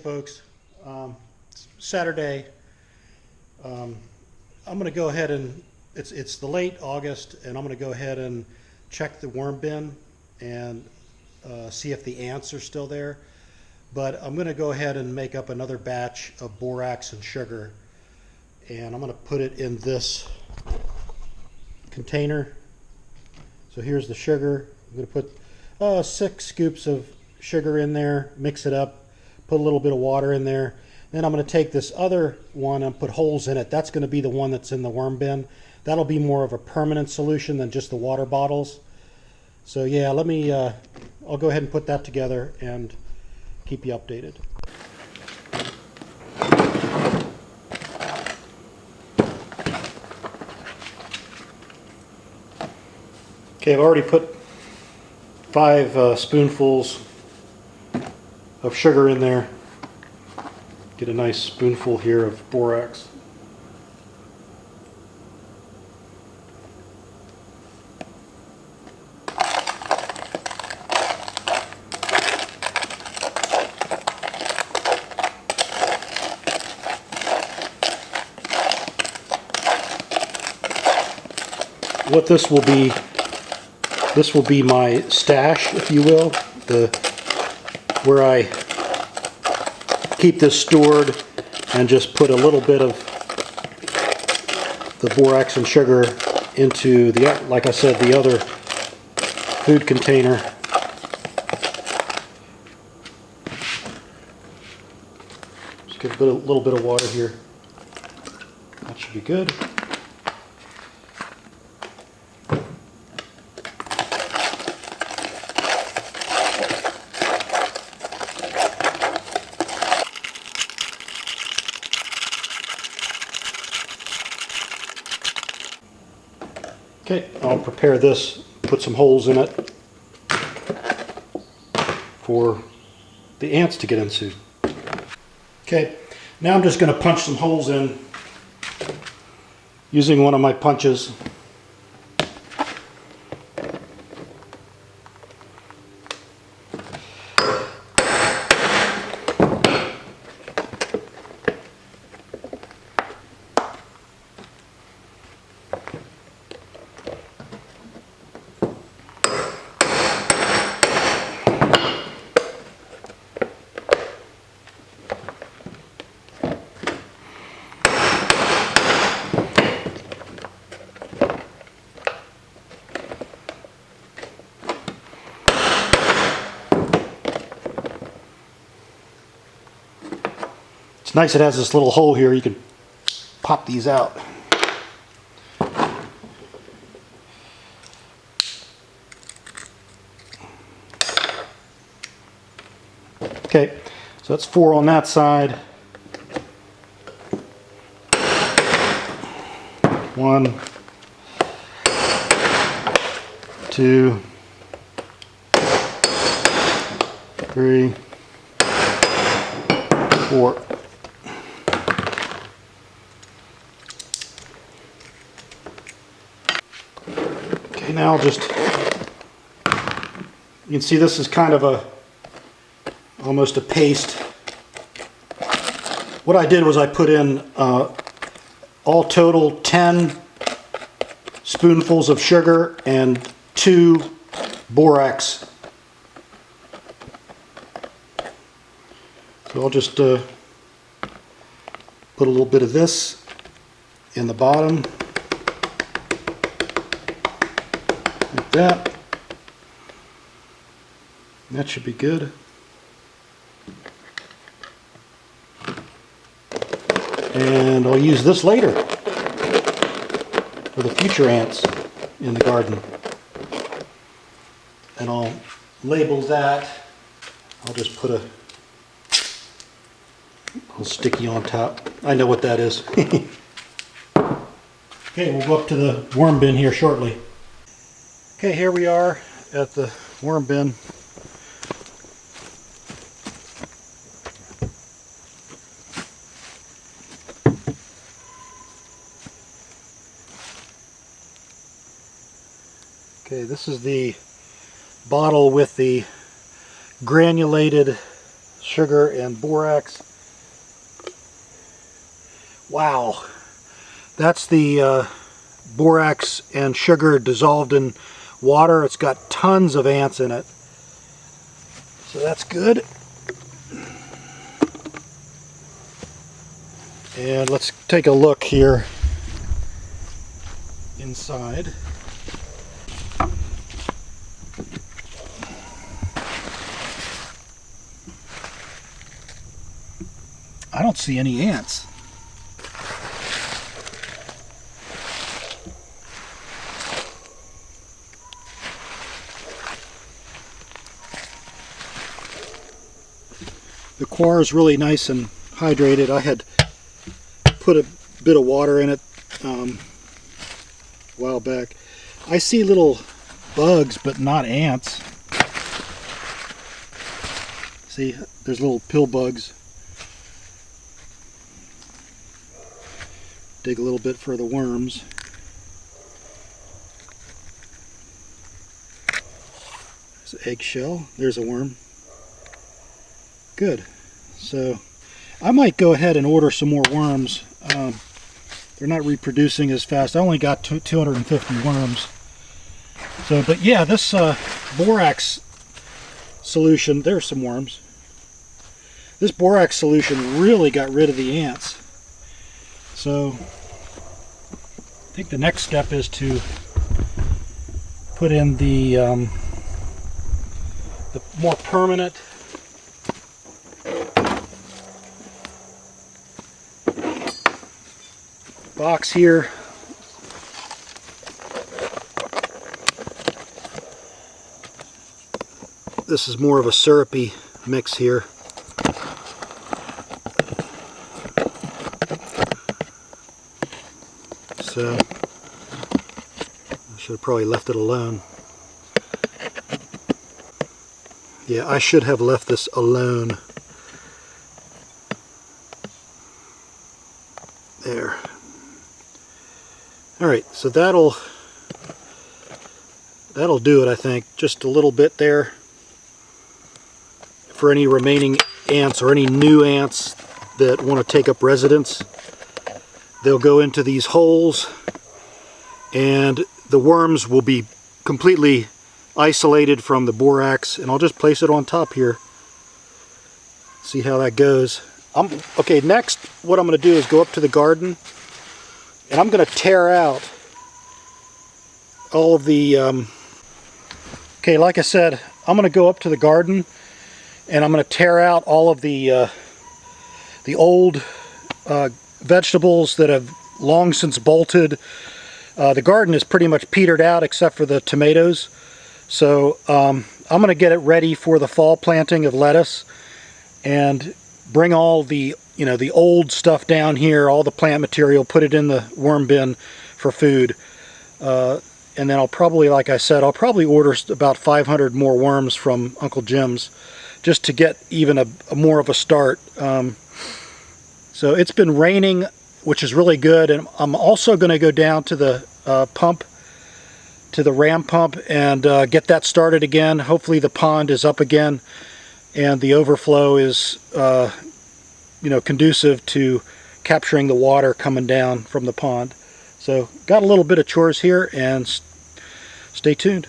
folks. Saturday. I'm going to go ahead and it's the late August, and I'm going to go ahead and check the worm bin and see if the ants are still there. But I'm going to go ahead and make up another batch of borax and sugar, and I'm going to put it in this container. So here's the sugar. I'm going to put 6 scoops of sugar in there, mix it up, put a little bit of water in there. Then I'm going to take this other one and put holes in it. That's going to be the one that's in the worm bin. That'll be more of a permanent solution than just the water bottles. So yeah, let me, I'll go ahead and put that together and keep you updated. Okay, I've already put 5 spoonfuls of sugar in there. Get a nice spoonful here of borax. What this will be my stash, if you will, where I keep this stored and just put a little bit of the borax and sugar into the, like I said, the other food container. Just get a little bit of water here. That should be good. Okay, I'll prepare this, put some holes in it for the ants to get into. Okay, now I'm just going to punch some holes in using one of my punches. It's nice it has this little hole here, you can pop these out. Okay, so that's 4 on that side. 1, 2, 3, 4. Okay, now I'll just, you can see this is kind of almost a paste. What I did was I put in all total 10 spoonfuls of sugar and 2 borax. So I'll just put a little bit of this in the bottom, like that. That should be good. And I'll use this later for the future ants in the garden. And I'll label that. I'll just put a little sticky on top. I know what that is. Okay, we'll go up to the worm bin here shortly. Okay, here we are at the worm bin. Okay, this is the bottle with the granulated sugar and borax. Wow, that's the borax and sugar dissolved in water. It's got tons of ants in it, so that's good. And let's take a look here inside. I don't see any ants. The coir is really nice and hydrated. I had put a bit of water in it a while back. I see little bugs, but not ants. See, there's little pill bugs. Dig a little bit for the worms. There's an eggshell. There's a worm. Good. So I might go ahead and order some more worms. They're not reproducing as fast. I only got 250 worms. So, but yeah, this borax solution, there's some worms. This borax solution really got rid of the ants. So I think the next step is to put in the more permanent box here. This is more of a syrupy mix here. So I should have probably left it alone. Yeah, I should have left this alone. There. All right, so that'll do it, I think. Just a little bit there for any remaining ants or any new ants that want to take up residence. They'll go into these holes, and the worms will be completely isolated from the borax, and I'll just place it on top here. See how that goes. Okay, next what I'm going to do is go up to the garden, and I'm going to tear out all of the okay, like I said, I'm going to go up to the garden and I'm going to tear out all of the old vegetables that have long since bolted. The garden is pretty much petered out except for the tomatoes. So I'm going to get it ready for the fall planting of lettuce and bring all the the old stuff down here, all the plant material, put it in the worm bin for food. And then I'll probably, like I said, I'll probably order about 500 more worms from Uncle Jim's just to get even a more of a start. So it's been raining, which is really good, and I'm also going to go down to the pump, to the ram pump, and get that started again. Hopefully the pond is up again and the overflow is conducive to capturing the water coming down from the pond. So got a little bit of chores here, and stay tuned.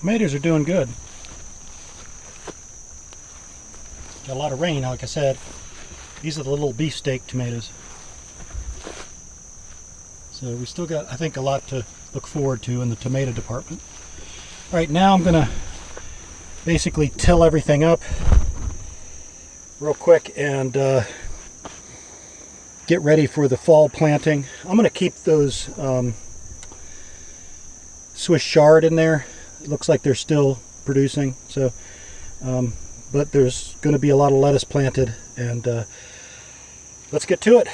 Tomatoes are doing good. Got a lot of rain, like I said. These are the little beefsteak tomatoes. So we still got, I think, a lot to look forward to in the tomato department. All right, now I'm gonna basically till everything up real quick and get ready for the fall planting. I'm gonna keep those Swiss chard in there. It looks like they're still producing, so but there's going to be a lot of lettuce planted, and let's get to it.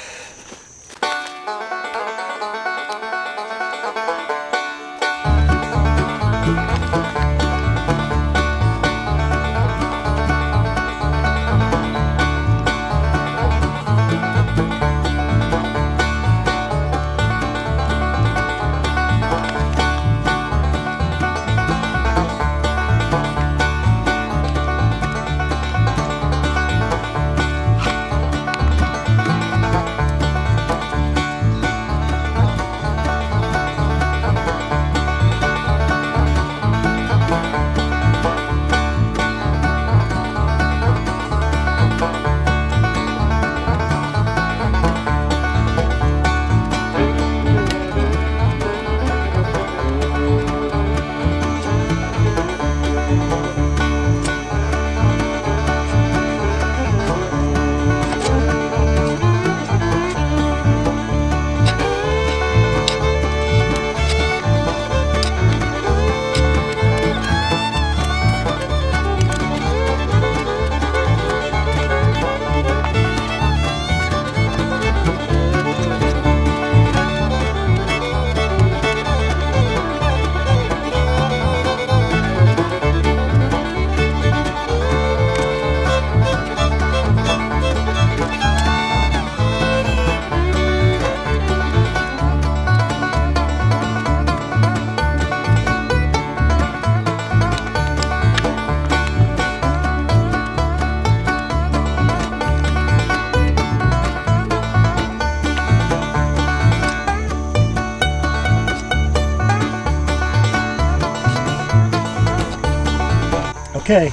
Okay, I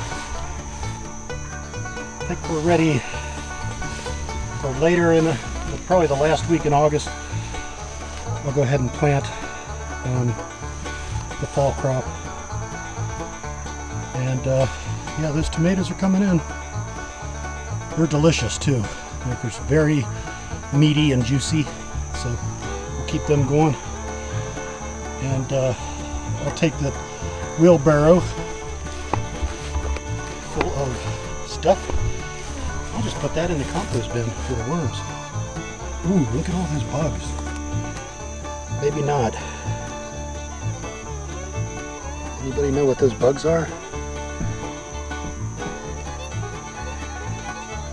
think we're ready for later in probably the last week in August. I'll go ahead and plant the fall crop. And yeah, those tomatoes are coming in. They're delicious too. They're very meaty and juicy, so we'll keep them going. And I'll take the wheelbarrow full of stuff. I'll just put that in the compost bin for the worms. Ooh, look at all those bugs. Maybe not. Anybody know what those bugs are?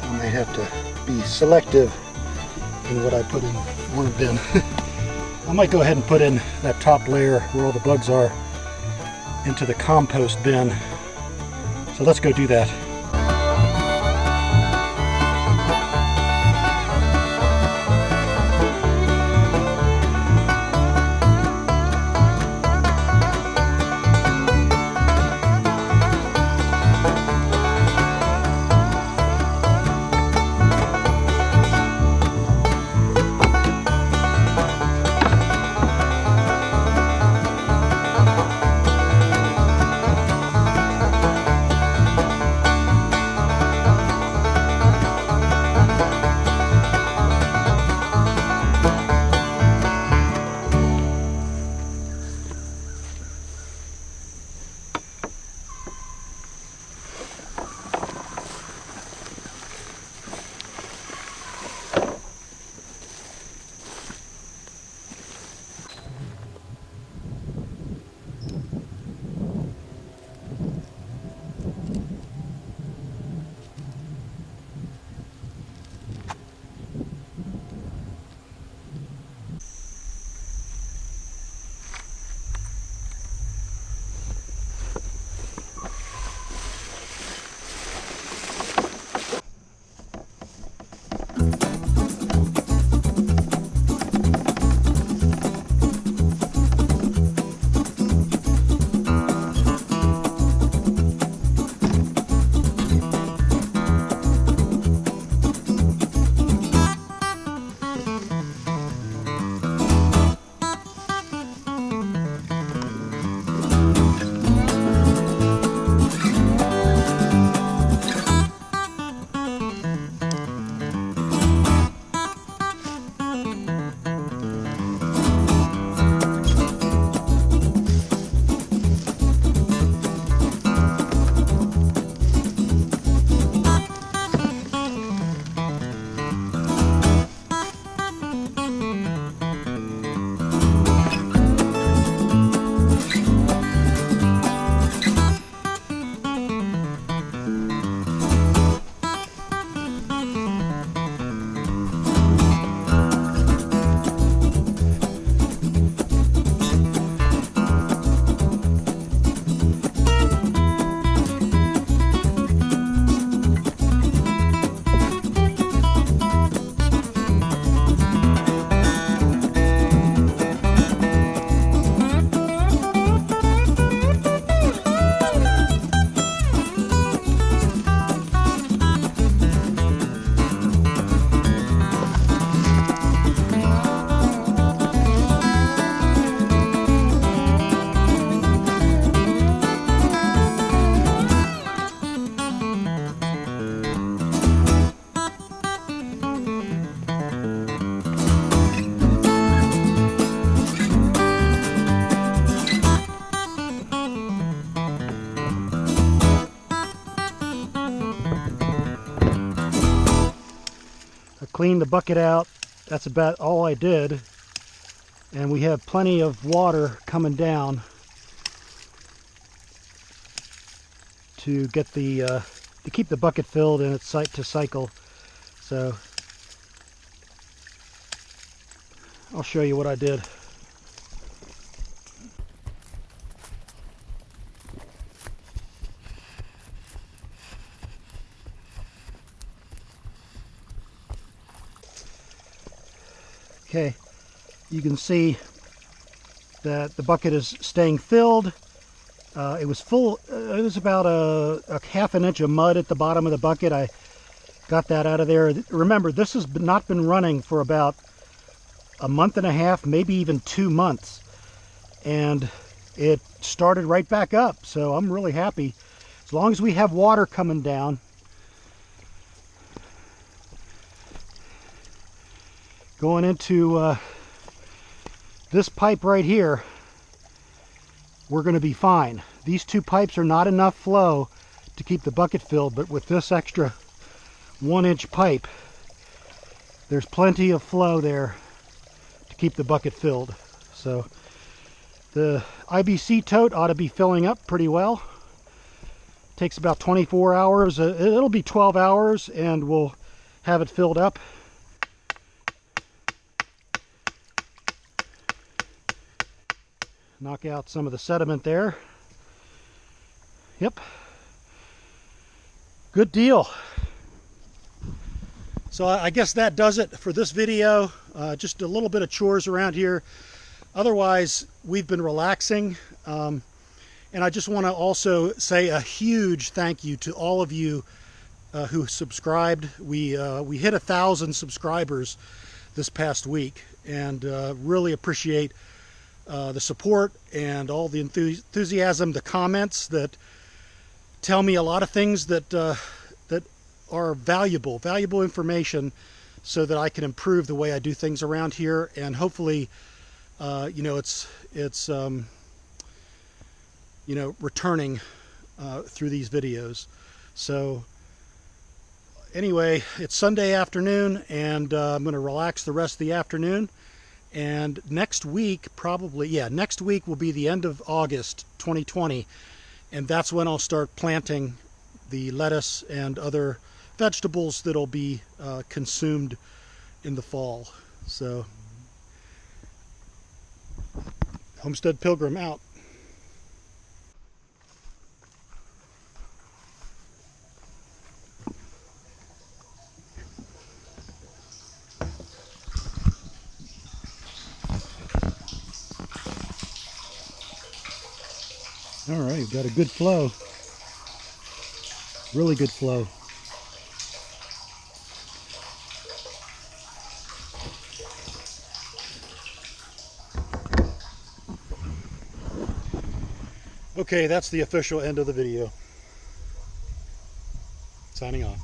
I might have to be selective in what I put in the worm bin. I might go ahead and put in that top layer where all the bugs are into the compost bin. So let's go do that. clean the bucket out. That's about all I did. And we have plenty of water coming down to get the to keep the bucket filled and its to cycle. So I'll show you what I did. Okay, you can see that the bucket is staying filled. It was full. It was about a half an inch of mud at the bottom of the bucket. I got that out of there. Remember, this has not been running for about a month and a half, maybe even 2 months. And it started right back up. So I'm really happy. As long as we have water coming down, going into this pipe right here, we're going to be fine. These two pipes are not enough flow to keep the bucket filled, but with this extra 1-inch pipe, there's plenty of flow there to keep the bucket filled. So the IBC tote ought to be filling up pretty well. Takes about 24 hours. It'll be 12 hours and we'll have it filled up. Knock out some of the sediment there. Yep. Good deal. So I guess that does it for this video. Just a little bit of chores around here. Otherwise, we've been relaxing. And I just want to also say a huge thank you to all of you who subscribed. We hit 1,000 subscribers this past week, and really appreciate the support and all the enthusiasm, the comments that tell me a lot of things that that are valuable information, so that I can improve the way I do things around here, and hopefully, you know, it's you know, returning through these videos. So anyway, it's Sunday afternoon, and I'm going to relax the rest of the afternoon. And next week, next week will be the end of August 2020, and that's when I'll start planting the lettuce and other vegetables that'll be consumed in the fall. So, Homestead Pilgrim out. All right, we've got a good flow. Really good flow. Okay, that's the official end of the video. Signing off.